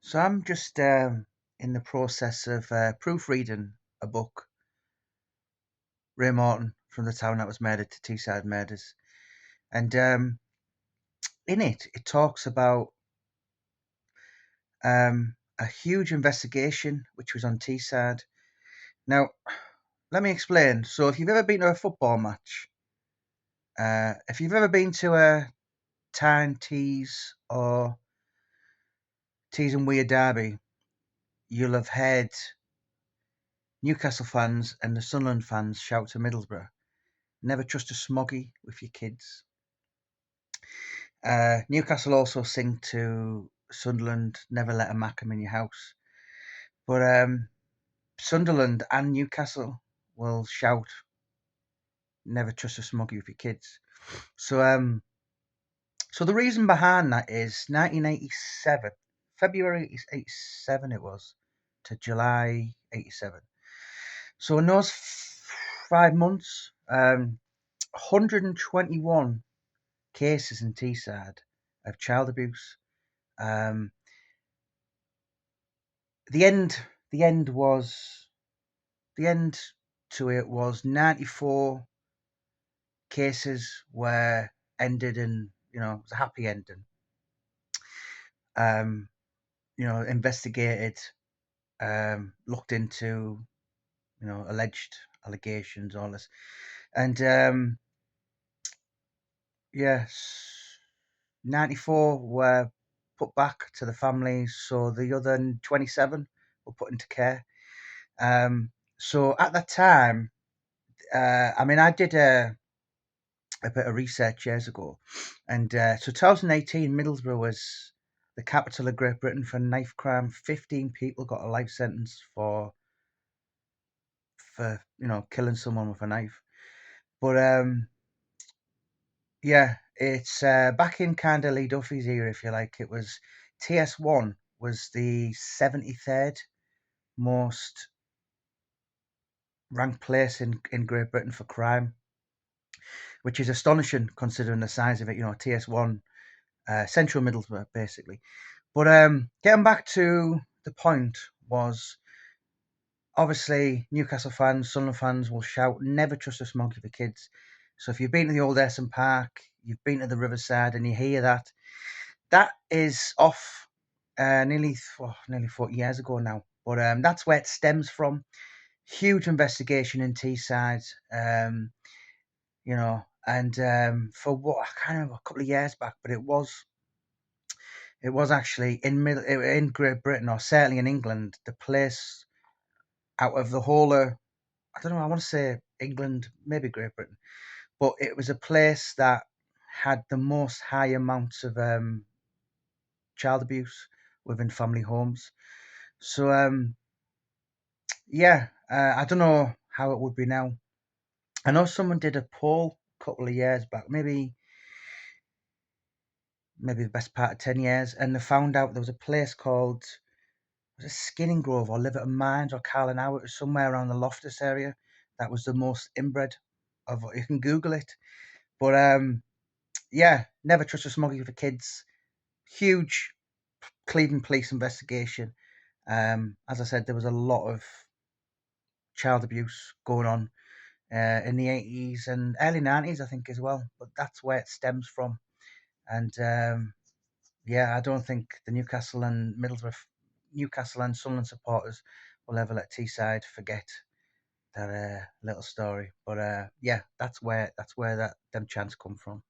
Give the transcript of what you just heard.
So I'm just in the process of proofreading a book, Ray Morton, from the town that was murdered to Teesside Murders, and in it talks about a huge investigation which was on Teesside. Now, let me explain. So, if you've ever been to a football match, if you've ever been to a Tyne Tees or Tees and Weir derby, you'll have heard Newcastle fans and the Sunderland fans shout to Middlesbrough, "Never trust a Smoggie with your kids." Newcastle also sing to Sunderland, "Never let a Mackem in your house." But Sunderland and Newcastle will shout, "Never trust a Smoggie with your kids." So, so the reason behind that is 1987, February 87 it was, to July 87. So in those 5 months, 121 cases in Teesside of child abuse. Um, the end, the end was the end to it was 94 cases were ended in, it was a happy ending. Um, Investigated, looked into, alleged allegations, all this, and yes, 94 were put back to the families, so the other 27 were put into care. So at that time, I did a bit of research years ago, and so 2018, Middlesbrough was the capital of Great Britain for knife crime. 15 people got a life sentence for killing someone with a knife. But yeah, it's back in kind of Lee Duffy's era, if you like. It was TS1 was the 73rd most ranked place in Great Britain for crime, which is astonishing considering the size of it. TS1, Central Middlesbrough, basically. But getting back to the point was, obviously, Newcastle fans, Sunderland fans will shout, "Never trust a Smoggie for kids." So if you've been to the old Essen Park, you've been to the Riverside, and you hear that, that is off nearly 40 years ago now. But that's where it stems from. Huge investigation in Teesside, and for what, I can't remember, a couple of years back, but it was actually in Great Britain, or certainly in England, the place out of the whole of, I don't know, I want to say England, maybe Great Britain, but it was a place that had the most high amounts of child abuse within family homes. So yeah, I don't know how it would be now. I know someone did a poll a couple of years back, maybe the best part of 10 years, and they found out there was a place called, was it Skinning Grove or Liverton Mines or Carlin-Howe? It was somewhere around the Loftus area. That was the most inbred of. You can Google it, but yeah, never trust a Smoggie for kids. Huge Cleveland police investigation. As I said, there was a lot of child abuse going on in the 80s and early 90s, I think, as well. But that's where it stems from. And yeah, I don't think the Newcastle and Sunderland supporters will ever let Teesside forget that little story. But yeah, that's where that them chants come from.